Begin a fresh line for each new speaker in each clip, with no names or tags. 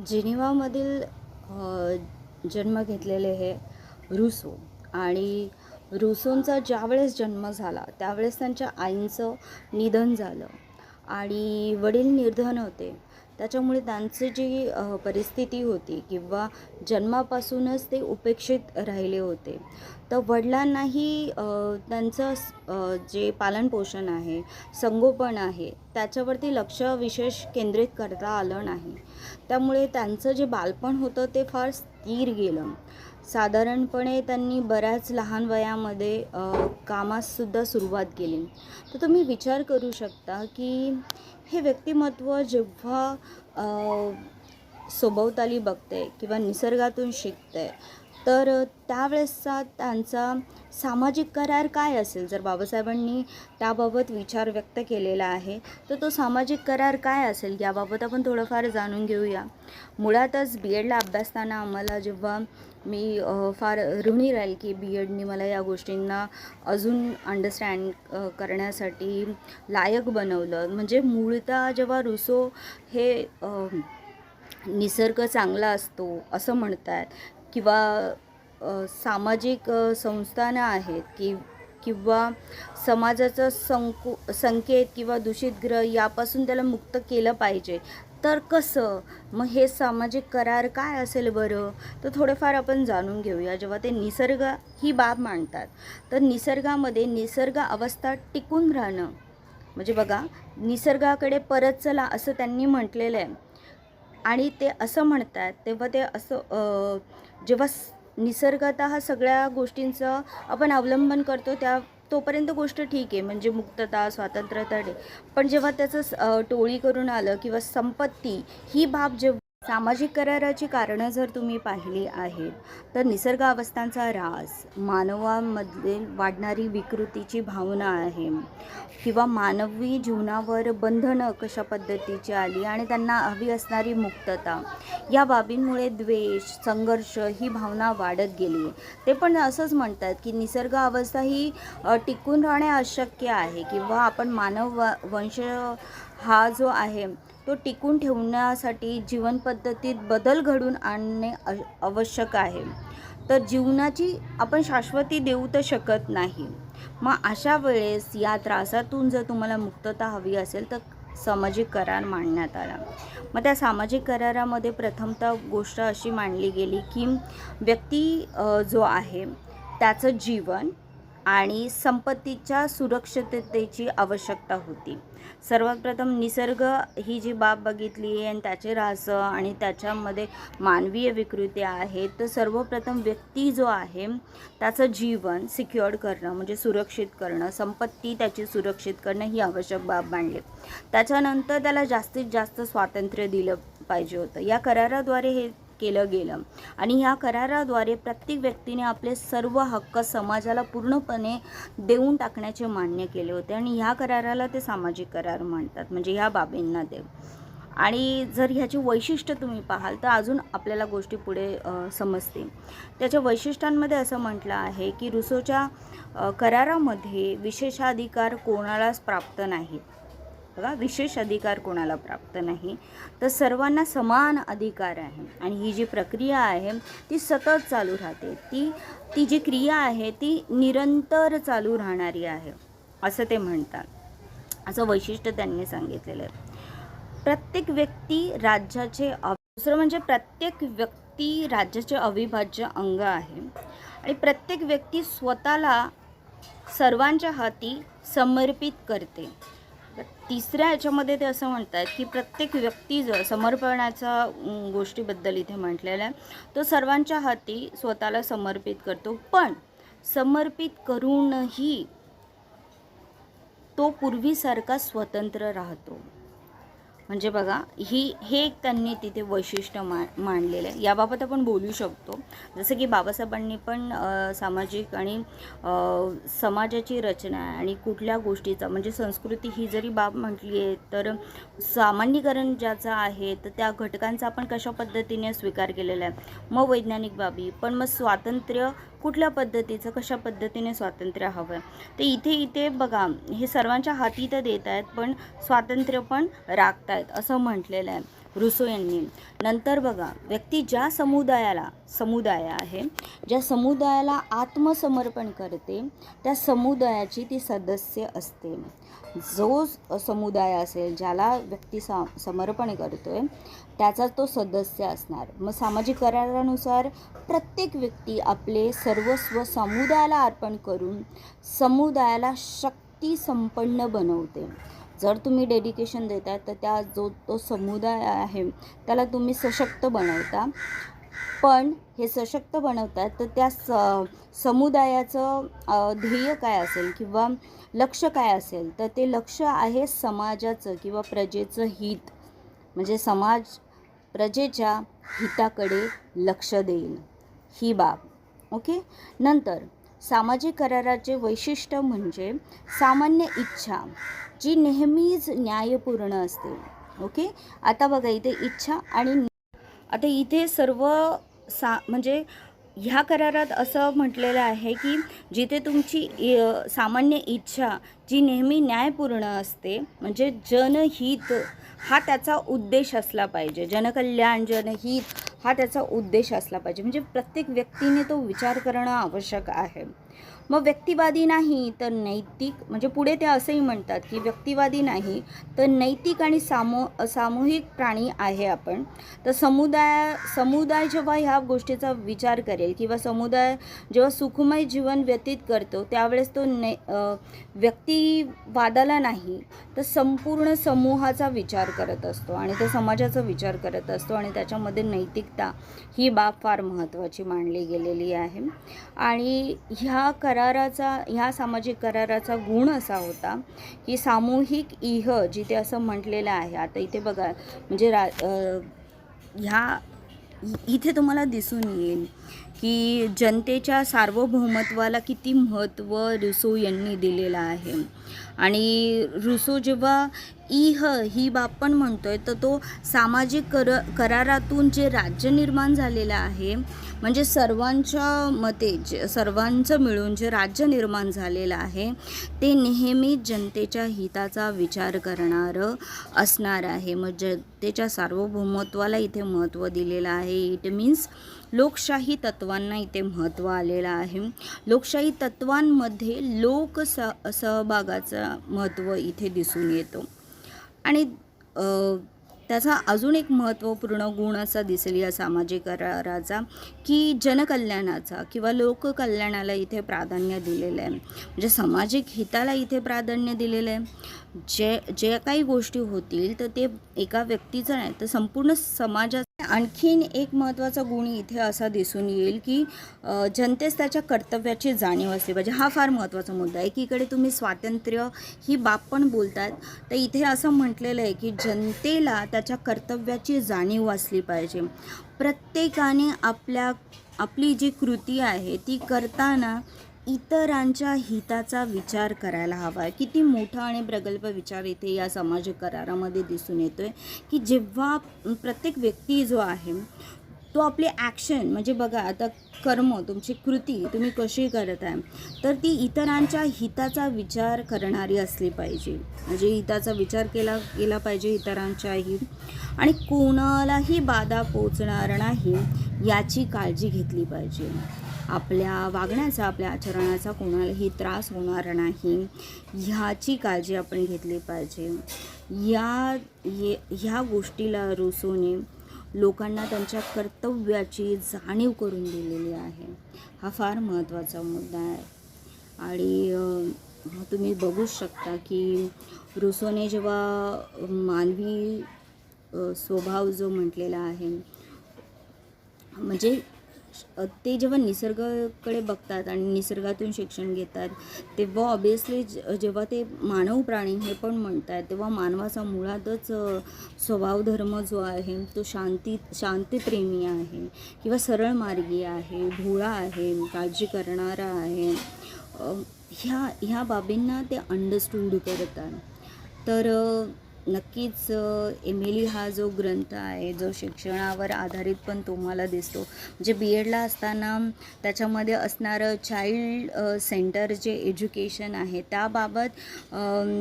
जिनिव्हामधील जन्म घेतलेले हे रुसो आणि रुसोंचा ज्यावेळेस जन्म झाला त्यावेळेस त्यांच्या आईंचं निधन झालं आणि वडील निर्धन होते. त्याच्यामुळे त्यांची जी परिस्थिती होती किंवा जन्मापासूनच ते उपेक्षित राहिले होते. तर वडिलांनाही त्यांचं जे पालनपोषण आहे, संगोपन आहे, त्याच्यावरती लक्ष विशेष केंद्रित करता आलं नाही. त्यामुळे त्यांचं जे बालपण होतं ते फार स्थिर गेलं. साधारणपणे त्यांनी बऱ्याच लहान वयामध्ये कामाससुद्धा सुरुवात केली. तर तुम्ही विचार करू शकता की हे व्यक्तिमत्व जेव्हा सभोवताली बघते किंवा निसर्गातून शिकते, तर त्यावेळेसचा त्यांचा सामाजिक करार काय असेल? जर बाबासाहेबांनी त्याबाबत विचार व्यक्त केलेला आहे, तर तो सामाजिक करार काय असेल याबाबत आपण थोडंफार जाणून घेऊया. मुळातच बी एडला अभ्यासताना आम्हाला जेव्हा मी फार ऋणी राहील की बी एडनी मला या गोष्टींना अजून अंडरस्टँड करण्यासाठी लायक बनवलं. म्हणजे मूळतः जेव्हा रुसो हे निसर्ग चांगला असतो असं म्हणतात किंवा सामाजिक संस्थानं आहेत किंवा समाजाचं संकेत किंवा दूषित ग्रह यापासून त्याला मुक्त केलं पाहिजे, तर कसं मग हे सामाजिक करार काय असेल बरं? तर थोडंफार आपण जाणून घेऊया. जेव्हा ते निसर्ग ही बाब मांडतात, तर निसर्गामध्ये निसर्ग अवस्था टिकून राहणं म्हणजे बघा, निसर्गाकडे परत चला असं त्यांनी म्हटलेलं आहे. आणि ते असं म्हणतात तेव्हा ते असं जेव्हा निसर्गतः सगळ्या गोष्टींचं आपण अवलंबन करतो तोपर्यंत गोष्ट ठीक आहे, म्हणजे मुक्तता, स्वातंत्र्यता पण जेव्हा त्याचं टोळी करून आलं किंवा संपत्ती ही बाब जेव्हा सामाजिक कराराची कारणं जर तुम्ही पाहिली आहेत, तर निसर्गावस्थांचा ऱ्हास, मानवामध्ये वाढणारी विकृतीची भावना आहे किंवा मानवी जीवनावर बंधनं कशा पद्धतीची आली आणि त्यांना हवी असणारी मुक्तता, या बाबींमुळे द्वेष, संघर्ष ही भावना वाढत गेली. ते पण असंच म्हणतात की निसर्ग अवस्था ही टिकून राहणे अशक्य आहे किंवा आपण वंश हा जो आहे तो टिकून ठेवण्यासाठी जीवनपद्धतीत बदल घडून आणणे आवश्यक आहे. तर जीवनाची आपण शाश्वती देऊ तर शकत नाही. मग अशा वेळेस या त्रासातून जर तुम्हाला मुक्तता हवी असेल तर सामाजिक करार मांडण्यात आला. मग त्या सामाजिक करारामध्ये प्रथमतः गोष्ट अशी मांडली गेली की व्यक्ती जो आहे त्याचं जीवन आणि संपत्तीच्या सुरक्षिततेची आवश्यकता होती. सर्वात प्रथम निसर्ग ही जी बाब बघितली आणि त्याचे ऱ्हास आणि त्याच्यामध्ये मानवीय विकृती आहेत, तर सर्वप्रथम व्यक्ती जो आहे त्याचं जीवन सिक्युअर्ड करणं म्हणजे सुरक्षित करणं, संपत्ती त्याची सुरक्षित करणं ही आवश्यक बाब मांडली. त्याच्यानंतर त्याला जास्तीत जास्त स्वातंत्र्य दिलं पाहिजे होतं. या कराराद्वारे हे केलं गेलं आणि या कराराद्वारे प्रत्येक व्यक्तीने आपले सर्व हक्क समाजाला पूर्णपणे देऊन टाकण्याचे मान्य केले होते आणि ह्या कराराला ते सामाजिक करार म्हणतात, म्हणजे ह्या बाबींना ते. आणि जर ह्याची वैशिष्ट्य तुम्ही पाहाल तर अजून आपल्याला गोष्टी पुढे समजतील. त्याच्या वैशिष्ट्यांमध्ये असं म्हटलं आहे की रुसोच्या करारामध्ये विशेषाधिकार कोणालाच प्राप्त नाहीत. बघा, विशेष अधिकार कोणाला प्राप्त नाही, तर सर्वांना समान अधिकार आहे आणि ही जी प्रक्रिया आहे ती सतत चालू राहते. ती जी क्रिया आहे ती निरंतर चालू राहणारी आहे असं ते म्हणतात. असं वैशिष्ट्य त्यांनी सांगितलेलं आहे. प्रत्येक व्यक्ती राज्याचे दुसरं म्हणजे प्रत्येक व्यक्ती राज्याचे अविभाज्य अंग आहे आणि प्रत्येक व्यक्ती स्वतःला सर्वांच्या हाती समर्पित करते. तिसऱ्या याच्यामध्ये ते असं म्हणतात की प्रत्येक व्यक्ती जर समर्पणाच्या गोष्टीबद्दल इथे म्हटलेलं आहे, तो सर्वांच्या हाती स्वतःला समर्पित करतो, पण समर्पित करूनही तो पूर्वीसारखा स्वतंत्र राहतो. म्हणजे बघा, हे एक त्यांनी तिथे वैशिष्ट्य मांडलेलं आहे. याबाबत आपण बोलू शकतो, जसं की बाबासाहेबांनी पण सामाजिक आणि समाजाची रचना आणि कुठल्या गोष्टीचा म्हणजे संस्कृती ही जरी बाब म्हटली आहे, तर सामान्यीकरण ज्याचं आहे तर त्या घटकांचा आपण कशा पद्धतीने स्वीकार केलेला आहे. मग वैज्ञानिक बाबी, पण मग स्वातंत्र्य कुठल्या पद्धतीचं, कशा पद्धतीने स्वातंत्र्य हवं आहे, तर इथे बघा, हे सर्वांच्या हाती तर देत आहेत पण स्वातंत्र्य पण राखत आहेत असं म्हटलेलं आहे. रुसो यांनी. नंतर बघा, व्यक्ती ज्या समुदाय आहे, ज्या समुदायाला आत्मसमर्पण करते त्या समुदायाची ती सदस्य असते. जो समुदाय असेल ज्याला व्यक्ती समर्पण करतोय त्याचा तो सदस्य असणार. मग सामाजिक करारानुसार प्रत्येक व्यक्ती आपले सर्वस्व समुदायाला अर्पण करून समुदायाला शक्ती संपन्न बनवते. जर तुम्ही डेडिकेशन देताय तर तो समुदाय आहे त्याला तुम्ही सशक्त बनवता. पण हे सशक्त बनवतात तर त्या समुदायाचं ध्येय काय असेल किंवा लक्ष काय असेल, तर ते लक्ष आहे समाजाचं किंवा प्रजेचं हित. म्हणजे समाज प्रजेच्या हिताकडे लक्ष देईल ही बाब. ओके. नंतर सामाजिक कराराचे वैशिष्ट्य म्हणजे सामान्य इच्छा जी नेहमीच न्यायपूर्ण असते. ओके. आता बघा इथे इच्छा आणि आता इथे सर्व म्हणजे ह्या करारात असं म्हटलेलं आहे की जिथे तुमची सामान्य इच्छा जी नेहमी न्यायपूर्ण असते, म्हणजे जनहित हा त्याचा उद्देश असला पाहिजे, जनकल्याण जनहित हा त्याचा उद्देश असला पाहिजे. म्हणजे प्रत्येक व्यक्तीने तो विचार करणं आवश्यक आहे. मग व्यक्तिवादी नाही तर नैतिक, म्हणजे पुढे ते असंही म्हणतात की व्यक्तिवादी नाही तर नैतिक आणि सामूहिक प्राणी आहे आपण. तर समुदाय जेव्हा ह्या गोष्टीचा विचार करेल किंवा समुदाय जेव्हा सुखमय जीवन व्यतीत करतो त्यावेळेस तो व्यक्तिवादाला नाही तर संपूर्ण समूहाचा विचार करत असतो आणि त्या समाजाचा विचार करत असतो आणि त्याच्यामध्ये नैतिकता ही बाब फार महत्त्वाची मानली गेलेली आहे. आणि ह्या सामाजिक कराराचा गुण असा होता की सामूहिक जिथे असं म्हटलेलं आहे. आता इथे बघा म्हणजे इथे तुम्हाला दिसून येईल की जनतेच्या सार्वभौमत्वाला किती महत्त्व रुसो यांनी दिलेलं आहे. आणि रुसो जेव्हा ही बाब पण म्हणतोय तर तो सामाजिक करारातून जे राज्य निर्माण झालेलं आहे, म्हणजे सर्वांच्या मते सर्वांचं मिळून जे राज्य निर्माण झालेलं आहे ते नेहमी जनतेच्या हिताचा विचार करणारं असणार आहे. मग जनतेच्या सार्वभौमत्वाला इथे महत्त्व दिलेलं आहे. इट मीन्स लोकशाही तत्वांना इथे महत्त्व आलेलं आहे. लोकशाही तत्वांमध्ये सहभागाचं महत्त्व इथे दिसून येतो. आणि त्याचा अजून एक महत्त्वपूर्ण गुण असा दिसेल या सामाजिक कराराचा की जनकल्याणाचा किंवा लोककल्याणाला इथे प्राधान्य दिलेलं आहे. म्हणजे सामाजिक हिताला इथे प्राधान्य दिलेलं आहे. जे काही गोष्टी होतील तर ते एका व्यक्तीचं नाही तर संपूर्ण समाजाचा. आणखीन एक महत्त्वाचा गुण इथे असा दिसून येईल की जनतेस त्याच्या कर्तव्याची जाणीव असली पाहिजे. हा फार महत्त्वाचा मुद्दा आहे. एकीकडे तुम्ही स्वातंत्र्य ही बाब पण बोलतात तर इथे असं म्हटलेलं आहे की जनतेला त्याच्या कर्तव्याची जाणीव असली पाहिजे. प्रत्येकाने आपली जी कृती आहे ती करताना इतरांच्या हिताचा विचार करायला हवा आहे. किती मोठा आणि प्रगल्भ विचार इथे या सामाजिक करारामध्ये दिसून येतोय की जेव्हा प्रत्येक व्यक्ती जो आहे तो आपले ॲक्शन, म्हणजे बघा आता कर्म, तुमची कृती तुम्ही कशी करत आहे तर ती इतरांच्या हिताचा विचार करणारी असली पाहिजे. म्हणजे हिताचा विचार केला पाहिजे इतरांच्याही, आणि कोणालाही बाधा पोचणार नाही याची काळजी घेतली पाहिजे. आपल्या वागण्याचा आपल्या आचरणाचा कोणालाही त्रास होणार नाही ह्याची काळजी आपण घेतली पाहिजे. ह्या गोष्टीला रुसोने लोकांना त्यांच्या कर्तव्याची जाणीव करून दिलेली आहे. हा फार महत्त्वाचा मुद्दा आहे. आणि तुम्ही बघू शकता की रुसोने जेव्हा मानवी स्वभाव जो म्हटलेला आहे, म्हणजे ते जेव्हा निसर्गाकडे बघतात आणि निसर्गातून शिक्षण घेतात तेव्हा ऑब्वियसली जेव्हा ते मानव प्राणी हे पण म्हणतात तेव्हा मानवाचा मुळातच स्वभाव धर्म जो आहे तो शांतीप्रेमी आहे किंवा सरळ मार्गी आहे, भोळा आहे, काळजी करणारा आहे. ह्या बाबींना ते अंडरस्टूड करतात. तर नक्कीच एमिली हा जो ग्रंथ आहे जो शिक्षणावर आधारित पण तुम्हाला दिसतो. म्हणजे BEdला असताना त्याच्यामध्ये असणारं चाइल्ड सेंटर जे एज्युकेशन आहे त्याबाबत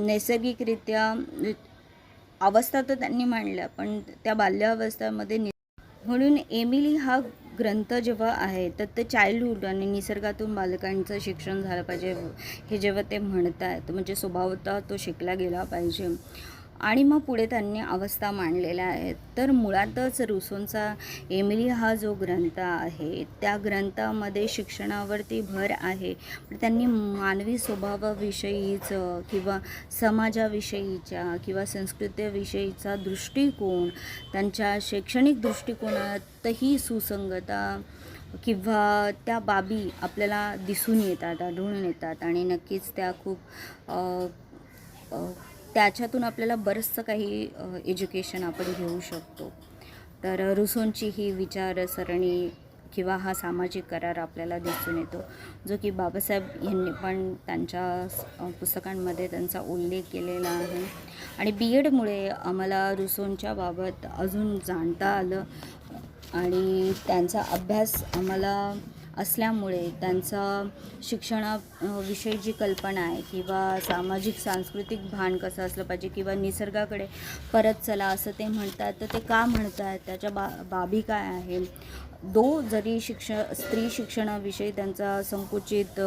नैसर्गिकरित्या अवस्था तर त्यांनी मांडल्या, पण त्या बाल्यावस्थेमध्ये म्हणून एमिली हा ग्रंथ जेव्हा आहे तर ते चाइल्डहूड आणि निसर्गातून बालकांचं शिक्षण झालं पाहिजे हे जेव्हा ते म्हणत आहेत, म्हणजे स्वभावतः तो शिकला गेला पाहिजे. आणि मग पुढे त्यांनी अवस्था मांडलेल्या आहेत. तर मुळातच रुसोंचा एमिली हा जो ग्रंथ आहे त्या ग्रंथामध्ये शिक्षणावरती भर आहे, पण त्यांनी मानवी स्वभावाविषयीचं किंवा समाजाविषयीच्या किंवा संस्कृतीविषयीचा दृष्टिकोन, त्यांच्या शैक्षणिक दृष्टिकोनातही सुसंगता किंवा त्या बाबी आपल्याला दिसून येतात, आढळून येतात आणि नक्कीच त्या खूप त्याच्यातून आपल्याला बरंचसं काही एज्युकेशन आपण घेऊ शकतो. तर रुसोंची ही विचारसरणी किंवा हा सामाजिक करार आपल्याला दिसून येतो, जो की बाबासाहेब यांनी पण त्यांच्या पुस्तकांमध्ये त्यांचा उल्लेख केलेला आहे. आणि बी एडमुळे आम्हाला रुसोंच्या बाबत अजून जाणता आलं आणि त्यांचा अभ्यास आम्हाला असल्यामुळे त्यांचा शिक्षणाविषयी जी कल्पना आहे किंवा सामाजिक सांस्कृतिक भान कसं असलं पाहिजे किंवा निसर्गाकडे परत चला असं ते म्हणतात, तर ते का म्हणतात, त्याच्या बाबी काय आहे. जरी स्त्री शिक्षणाविषयी त्यांचा संकुचित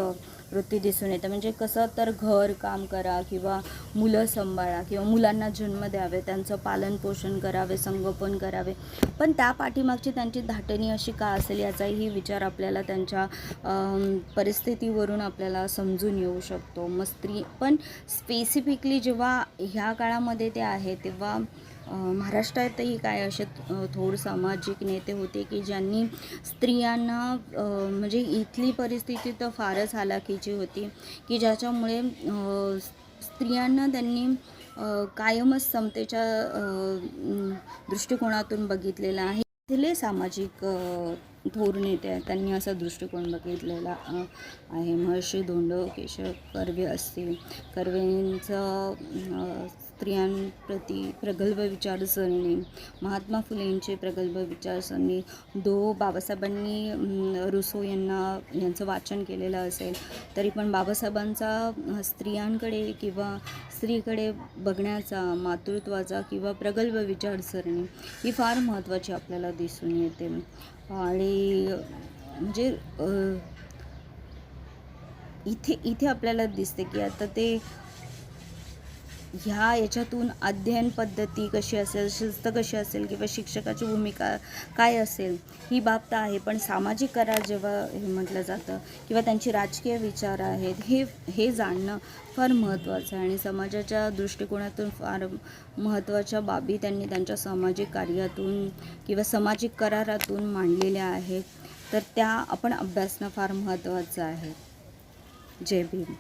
वृत्ती दिसून येते, म्हणजे कसं तर घर काम करा किंवा मुलं सांभाळा किंवा मुलांना जन्म द्यावे, त्यांचं पालनपोषण करावे, संगोपन करावे, पण त्या पाठीमागची त्यांची धाटणी अशी का असेल याचाही विचार आपल्याला त्यांच्या परिस्थितीवरून आपल्याला समजून येऊ शकतो. मग स्त्री पण स्पेसिफिकली जेव्हा ह्या काळामध्ये ते आहे तेव्हा महाराष्ट्रातही काय असे थोर सामाजिक नेते होते की ज्यांनी स्त्रियांना म्हणजे इथली परिस्थिती तर फारच हालाखीची होती की ज्याच्यामुळे स्त्रियांना त्यांनी कायमच समतेच्या दृष्टिकोनातून बघितलेलं आहे. इथले सामाजिक थोर नेते आहेत त्यांनी असा दृष्टिकोन बघितलेला आहे. महर्षी धोंडो केशव कर्वे असतील, कर्वेंचं स्त्रियांप्रती प्रगल्भ विचारसरणी, महात्मा फुलेंचे प्रगल्भ विचारसरणी, बाबासाहेबांनी रुसो यांचं वाचन केलेलं असेल तरी पण बाबासाहेबांचा स्त्रियांकडे किंवा स्त्रीकडे बघण्याचा, मातृत्वाचा किंवा प्रगल्भ विचारसरणी ही फार महत्त्वाची आपल्याला दिसून येते. आणि म्हणजे इथे आपल्याला दिसते की आता ते याच्यातून अध्ययन पद्धती कशी असेल, शिस्त कशी असेल किंवा शिक्षकाची भूमिका काय असेल ही बाब तर आहे, पण सामाजिक करार जेव्हा हे म्हटलं जातं किंवा त्यांची राजकीय विचार आहेत हे जाणणं फार महत्त्वाचं आहे. आणि समाजाच्या दृष्टिकोनातून फार महत्त्वाच्या बाबी त्यांनी त्यांच्या सामाजिक कार्यातून किंवा सामाजिक करारातून मांडलेल्या आहेत, तर त्या आपण अभ्यासणं फार महत्त्वाचं आहे. जय भीम.